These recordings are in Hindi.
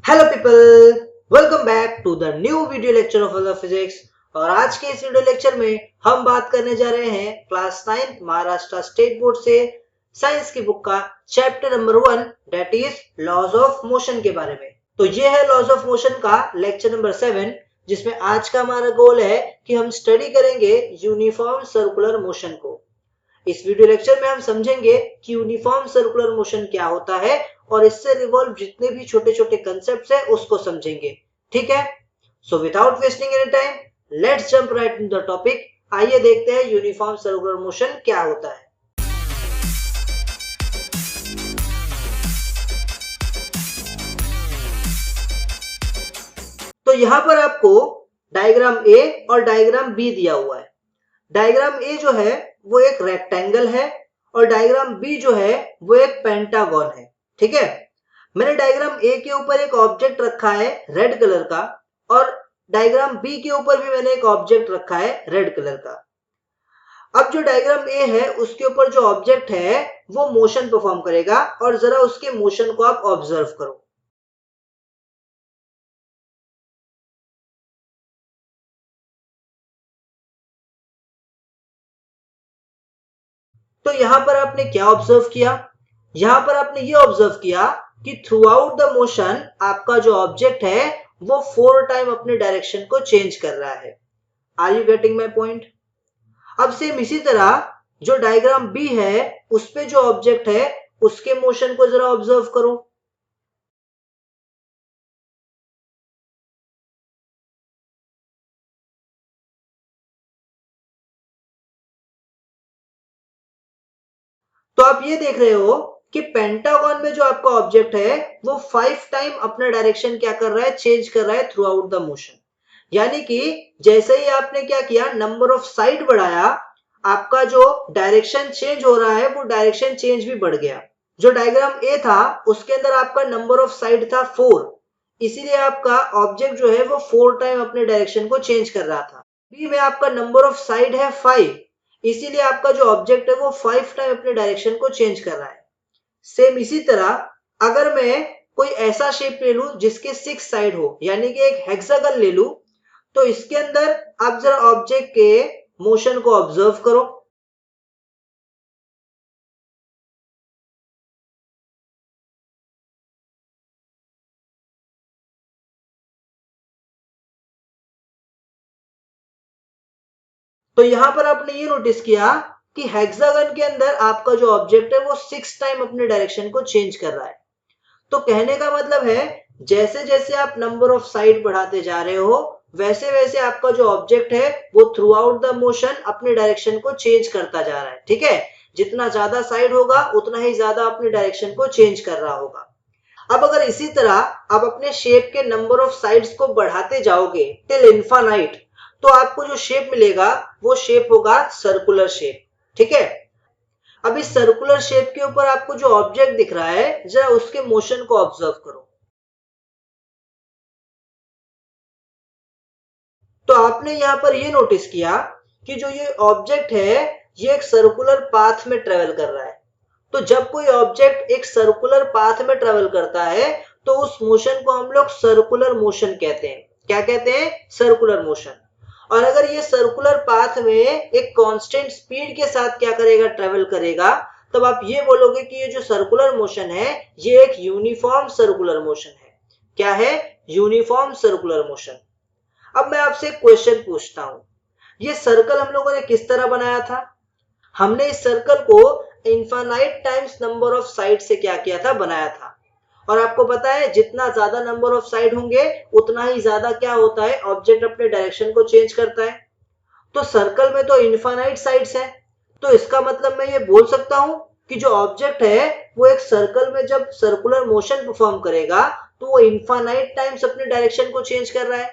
Hello people, welcome back to the new video lecture of physics. और आज के इस वीडियो लेक्चर में हम बात करने जा रहे हैं क्लास 9 महाराष्ट्र स्टेट बोर्ड से साइंस की बुक का chapter number 1 that is laws of motion के बारे में। तो ये है लॉज ऑफ मोशन का लेक्चर नंबर 7, जिसमें आज का हमारा गोल है कि हम स्टडी करेंगे यूनिफॉर्म सर्कुलर मोशन को। इस वीडियो लेक्चर में हम समझेंगे कि यूनिफॉर्म सर्कुलर मोशन क्या होता है और इससे रिवॉल्व जितने भी छोटे छोटे कंसेप्ट्स है उसको समझेंगे। ठीक है, so without wasting any time let's jump right in the topic. आइए देखते हैं यूनिफॉर्म सर्कुलर मोशन क्या होता है। तो यहां पर आपको डायग्राम ए और डायग्राम बी दिया हुआ है। डायग्राम ए जो है वो एक रेक्टेंगल है और डायग्राम बी जो है वो एक पेंटागन है। ठीक है, मैंने डायग्राम ए के ऊपर एक ऑब्जेक्ट रखा है रेड कलर का और डायग्राम बी के ऊपर भी मैंने एक ऑब्जेक्ट रखा है रेड कलर का। अब जो डायग्राम ए है उसके ऊपर जो ऑब्जेक्ट है वो मोशन परफॉर्म करेगा और जरा उसके मोशन को आप ऑब्जर्व करो। तो यहां पर आपने क्या ऑब्जर्व किया? यहां पर आपने ये ऑब्जर्व किया कि थ्रू आउट द मोशन आपका जो ऑब्जेक्ट है वो 4 टाइम अपने डायरेक्शन को चेंज कर रहा है। Are you getting my point? अब सेम इसी तरह जो डायग्राम बी है उस पे जो ऑब्जेक्ट है उसके मोशन को जरा ऑब्जर्व करो। तो आप ये देख रहे हो कि पेंटागन में जो आपका ऑब्जेक्ट है वो 5 टाइम अपना डायरेक्शन क्या कर रहा है, चेंज कर रहा है थ्रू आउट द मोशन। यानी कि जैसे ही आपने क्या किया, नंबर ऑफ साइड बढ़ाया, आपका जो डायरेक्शन चेंज हो रहा है वो डायरेक्शन चेंज भी बढ़ गया। जो डायग्राम ए था उसके अंदर आपका नंबर ऑफ साइड था 4, इसीलिए आपका ऑब्जेक्ट जो है वो 4 टाइम अपने डायरेक्शन को चेंज कर रहा था। बी में आपका नंबर ऑफ साइड है 5, इसीलिए आपका जो ऑब्जेक्ट है वो 5 टाइम अपने डायरेक्शन को चेंज कर रहा है। सेम इसी तरह अगर मैं कोई ऐसा शेप ले लूं जिसके 6 साइड हो, यानी कि एक हेक्सागन ले लूं, तो इसके अंदर आप जरा ऑब्जेक्ट के मोशन को ऑब्जर्व करो। तो यहां पर आपने ये नोटिस किया कि हेक्सागन के अंदर आपका जो ऑब्जेक्ट है वो 6 टाइम अपने डायरेक्शन को चेंज कर रहा है। तो कहने का मतलब है जैसे जैसे आप नंबर ऑफ साइड बढ़ाते जा रहे हो वैसे वैसे आपका जो ऑब्जेक्ट है वो थ्रू आउट द मोशन अपने डायरेक्शन को चेंज करता जा रहा है। ठीक है, जितना ज्यादा साइड होगा उतना ही ज्यादा अपने डायरेक्शन को चेंज कर रहा होगा। अब अगर इसी तरह आप अपने शेप के नंबर ऑफ साइड्स को बढ़ाते जाओगे टिल इनफाइनाइट, तो आपको जो शेप मिलेगा वो शेप होगा सर्कुलर शेप। ठीक है, अब इस सर्कुलर शेप के ऊपर आपको जो ऑब्जेक्ट दिख रहा है जरा उसके मोशन को ऑब्जर्व करो। तो आपने यहां पर ये नोटिस किया कि जो ये ऑब्जेक्ट है ये एक सर्कुलर पाथ में ट्रेवल कर रहा है। तो जब कोई ऑब्जेक्ट एक सर्कुलर पाथ में ट्रेवल करता है तो उस मोशन को हम लोग सर्कुलर मोशन कहते हैं। क्या कहते हैं? Circular motion. और अगर ये सर्कुलर पाथ में एक कांस्टेंट स्पीड के साथ क्या करेगा, ट्रेवल करेगा, तब आप ये बोलोगे कि ये जो सर्कुलर मोशन है ये एक यूनिफॉर्म सर्कुलर मोशन है। क्या है? Uniform circular motion. अब मैं आपसे एक क्वेश्चन पूछता हूं, ये सर्कल हम लोगों ने किस तरह बनाया था? हमने इस सर्कल को infinite times number of side से क्या किया था, बनाया था। और आपको पता है जितना ज्यादा नंबर ऑफ साइड होंगे उतना ही ज्यादा क्या होता है, ऑब्जेक्ट अपने डायरेक्शन को चेंज करता है। तो सर्कल में तो इनफाइनाइट साइड्स है, तो इसका मतलब मैं ये बोल सकता हूं कि जो ऑब्जेक्ट है वो एक सर्कल में जब सर्कुलर मोशन परफॉर्म करेगा तो वो इनफाइनाइट टाइम्स अपने डायरेक्शन को चेंज कर रहा है।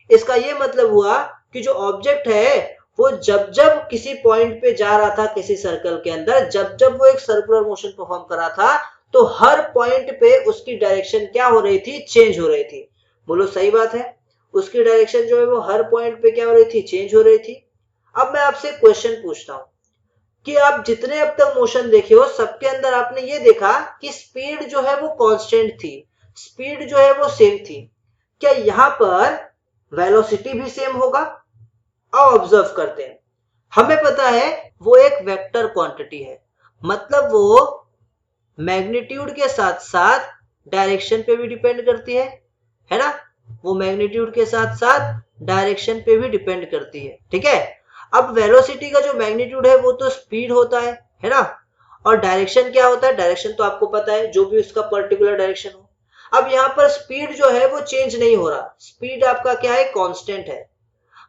इसका ये मतलब हुआ कि जो ऑब्जेक्ट है वो जब जब किसी पॉइंट पे जा रहा था किसी सर्कल के अंदर, जब जब वो एक सर्कुलर मोशन परफॉर्म कर रहा था, तो हर पॉइंट पे उसकी डायरेक्शन क्या हो रही थी, चेंज हो रही थी। बोलो सही बात है, उसकी डायरेक्शन जो है वो हर पॉइंट पे क्या हो रही थी, चेंज हो रही थी। अब मैं आपसे क्वेश्चन पूछता हूं कि आप जितने अब तक मोशन देखे हो सबके अंदर आपने ये देखा कि स्पीड जो है वो कांस्टेंट थी। स्पीड जो है वो सेम थी, क्या यहाँ पर वेलोसिटी भी सेम होगा? आओ ऑब्जर्व करते हैं। हमें पता है वो एक वेक्टर क्वांटिटी है, मतलब वो मैग्नीट्यूड के साथ साथ डायरेक्शन पे भी डिपेंड करती है ना? वो मैग्नीट्यूड के साथ साथ डायरेक्शन पे भी डिपेंड करती है, ठीक है। अब वेलोसिटी का जो मैग्नीट्यूड है वो तो स्पीड होता है ना? और डायरेक्शन क्या होता है? डायरेक्शन तो आपको पता है, जो भी उसका पर्टिकुलर डायरेक्शन हो। अब यहाँ पर स्पीड जो है वो चेंज नहीं हो रहा, स्पीड आपका क्या है? कांस्टेंट है।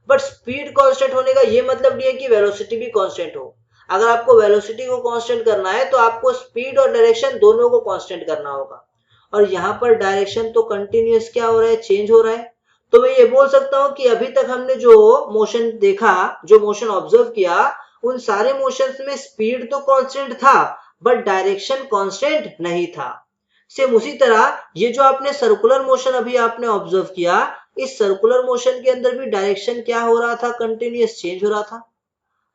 बट स्पीड कांस्टेंट होने का ये मतलब नहीं है कि वेलोसिटी भी कांस्टेंट हो। अगर आपको वेलोसिटी को कांस्टेंट करना है तो आपको स्पीड और डायरेक्शन दोनों को कांस्टेंट करना होगा। और यहाँ पर डायरेक्शन तो कंटिन्यूअस क्या हो रहा है? चेंज हो रहा है। तो मैं ये बोल सकता हूँ कि अभी तक हमने जो मोशन देखा, जो मोशन ऑब्जर्व किया, उन सारे मोशंस में स्पीड तो कांस्टेंट था बट डायरेक्शन कांस्टेंट नहीं था। सेम उसी तरह ये जो आपने सर्कुलर मोशन अभी आपने ऑब्जर्व किया, इस सर्कुलर मोशन के अंदर भी डायरेक्शन क्या हो रहा था? कंटिन्यूअस चेंज हो रहा था।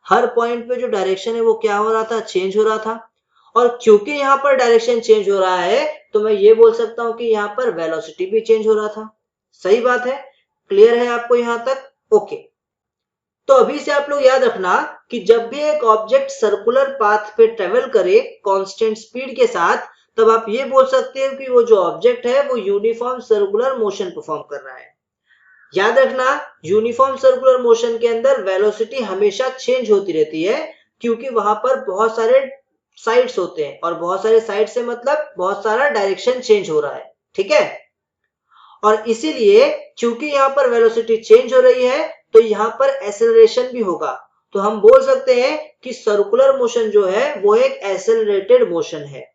हर पॉइंट पे जो डायरेक्शन है वो क्या हो रहा था? चेंज हो रहा था। और क्योंकि यहाँ पर डायरेक्शन चेंज हो रहा है तो मैं ये बोल सकता हूँ कि यहाँ पर वेलोसिटी भी चेंज हो रहा था। सही बात है? क्लियर है आपको यहाँ तक? ओके। तो अभी से आप लोग याद रखना कि जब भी एक ऑब्जेक्ट सर्कुलर पाथ पे ट्रेवल करे कांस्टेंट स्पीड के साथ, तब आप ये बोल सकते हो कि वो जो ऑब्जेक्ट है वो यूनिफॉर्म सर्कुलर मोशन परफॉर्म कर रहा है। याद रखना, यूनिफॉर्म सर्कुलर मोशन के अंदर वेलोसिटी हमेशा चेंज होती रहती है, क्योंकि वहां पर बहुत सारे साइड्स होते हैं, और बहुत सारे साइड से मतलब बहुत सारा डायरेक्शन चेंज हो रहा है, ठीक है। और इसीलिए क्योंकि यहाँ पर वेलोसिटी चेंज हो रही है तो यहाँ पर एक्सेलरेशन भी होगा। तो हम बोल सकते हैं कि सर्कुलर मोशन जो है वो एक एक्सेलरेटेड मोशन है।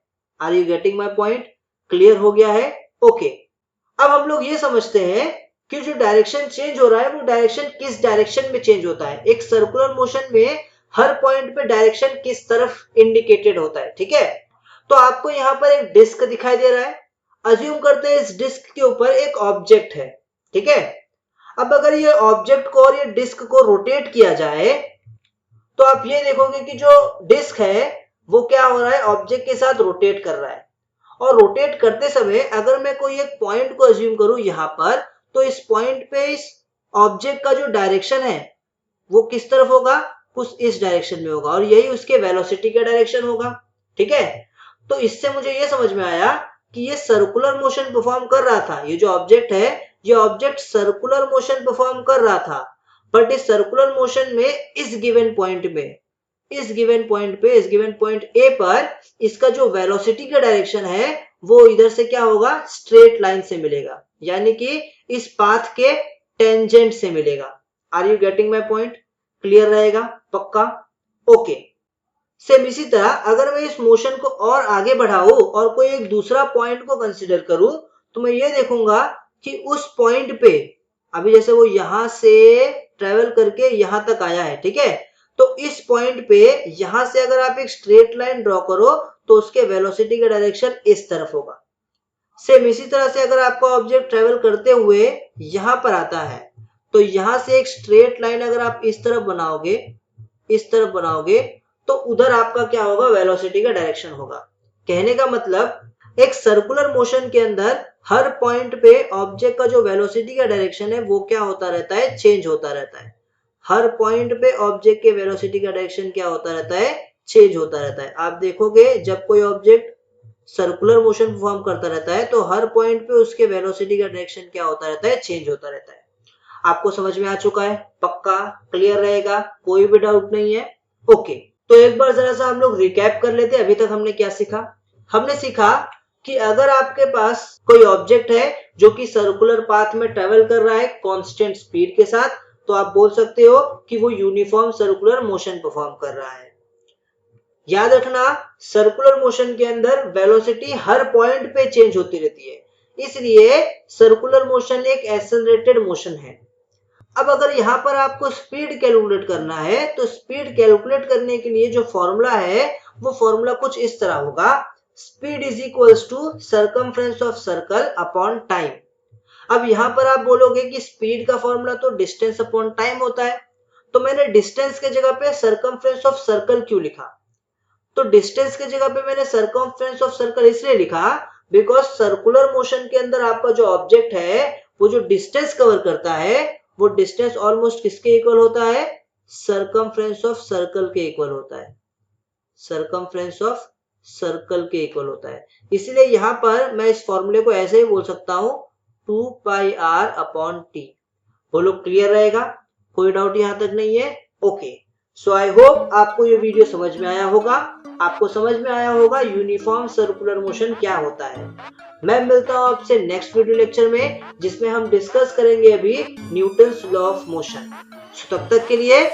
Are you getting my point? Clear हो गया है? ओके। अब हम लोग ये समझते हैं कि जो डायरेक्शन चेंज हो रहा है वो डायरेक्शन किस डायरेक्शन में चेंज होता है। एक सर्कुलर मोशन में हर पॉइंट पे डायरेक्शन किस तरफ इंडिकेटेड होता है, ठीक है। तो आपको यहाँ पर एक डिस्क दिखाई दे रहा है। अज्यूम करते हैं इस डिस्क के ऊपर एक ऑब्जेक्ट है, ठीक है। अब अगर ये ऑब्जेक्ट को और ये डिस्क को रोटेट किया जाए तो आप ये देखोगे कि जो डिस्क है वो क्या हो रहा है? ऑब्जेक्ट के साथ रोटेट कर रहा है। और रोटेट करते समय अगर मैं कोई एक पॉइंट को अज्यूम करूं यहाँ पर, तो इस पॉइंट पे इस ऑब्जेक्ट का जो डायरेक्शन है वो किस तरफ होगा? कुछ इस डायरेक्शन में होगा, और यही उसके वेलोसिटी का डायरेक्शन होगा, ठीक है। तो इससे मुझे ये समझ में आया कि ये सर्कुलर मोशन परफॉर्म कर रहा था। ये जो ऑब्जेक्ट है, ये ऑब्जेक्ट सर्कुलर मोशन परफॉर्म कर रहा था, बट इस सर्कुलर मोशन में इस गिवन पॉइंट में, इस गिवन पॉइंट पे, इस गिवन पॉइंट ए पर इसका जो वेलोसिटी का डायरेक्शन है वो इधर से क्या होगा? स्ट्रेट लाइन से मिलेगा, यानी कि इस पाथ के टेंजेंट से मिलेगा। Are you getting my point? Clear रहेगा? पक्का? ओके। सेम इसी तरह अगर मैं इस मोशन को और आगे बढ़ाऊं और कोई एक दूसरा पॉइंट को कंसीडर करूं, तो मैं ये देखूंगा कि उस पॉइंट पे, अभी जैसे वो यहां से ट्रेवल करके यहां तक आया है, ठीक है। तो इस पॉइंट पे यहां से अगर आप एक स्ट्रेट लाइन ड्रॉ करो तो उसके वेलोसिटी का डायरेक्शन इस तरफ होगा। सेम इसी तरह से अगर आपका ऑब्जेक्ट ट्रेवल करते हुए यहां पर आता है, तो यहां से एक स्ट्रेट लाइन अगर आप इस तरफ बनाओगे, इस तरफ बनाओगे, तो उधर आपका क्या होगा? वेलोसिटी का डायरेक्शन होगा। कहने का मतलब एक सर्कुलर मोशन के अंदर हर पॉइंट पे ऑब्जेक्ट का जो वेलोसिटी का डायरेक्शन है वो क्या होता रहता है? चेंज होता रहता है। हर पॉइंट पे ऑब्जेक्ट के वेलोसिटी का डायरेक्शन क्या होता रहता है? चेंज होता रहता है। आप देखोगे जब कोई ऑब्जेक्ट सर्कुलर मोशन परफॉर्म करता रहता है तो हर पॉइंट पे उसके वेलोसिटी का डायरेक्शन क्या होता रहता है? चेंज होता रहता है। आपको समझ में आ चुका है? पक्का? क्लियर रहेगा? कोई भी डाउट नहीं है? ओके। तो एक बार जरा सा हम लोग रिकैप कर लेते हैं अभी तक हमने क्या सीखा। हमने सीखा कि अगर आपके पास कोई ऑब्जेक्ट है जो कि सर्कुलर पाथ में ट्रेवल कर रहा है कांस्टेंट स्पीड के साथ, तो आप बोल सकते हो कि वो यूनिफॉर्म सर्कुलर मोशन परफॉर्म कर रहा है। याद रखना, सर्कुलर मोशन के अंदर वेलोसिटी हर पॉइंट पे चेंज होती रहती है, इसलिए सर्कुलर मोशन एक एक्सेलरेटेड मोशन है। अब अगर यहाँ पर आपको स्पीड कैलकुलेट करना है तो स्पीड कैलकुलेट करने के लिए जो फॉर्मूला है वो फॉर्मूला कुछ इस तरह होगा। Speed is equals to circumference of circle upon time. अब यहाँ पर आप बोलोगे कि स्पीड का फॉर्मूला तो डिस्टेंस अपॉन टाइम होता है, तो मैंने डिस्टेंस के जगह पे सर्कमफ्रेंस ऑफ सर्कल क्यों लिखा? तो डिस्टेंस की जगह पे मैंने सर्कमफ्रेंस ऑफ सर्कल इसलिए लिखा बिकॉज सर्कुलर मोशन के अंदर आपका जो ऑब्जेक्ट है वो जो डिस्टेंस कवर करता है वो डिस्टेंस ऑलमोस्ट किसके इक्वल होता है, सरकमफ्रेंस ऑफ सर्कल के इक्वल होता है, सरकमफ्रेंस ऑफ सर्कल के इक्वल होता है। इसलिए यहां पर मैं इस फॉर्मूले को ऐसे ही बोल सकता हूं 2πr/t। बोलो क्लियर रहेगा, कोई डाउट यहां तक नहीं है? ओके, सो आई होप आपको ये वीडियो समझ में आया होगा, आपको समझ में आया होगा यूनिफॉर्म सर्कुलर मोशन क्या होता है। मैं मिलता हूं आपसे नेक्स्ट वीडियो लेक्चर में जिसमें हम डिस्कस करेंगे अभी न्यूटन्स लॉ ऑफ मोशन। तब तक के लिए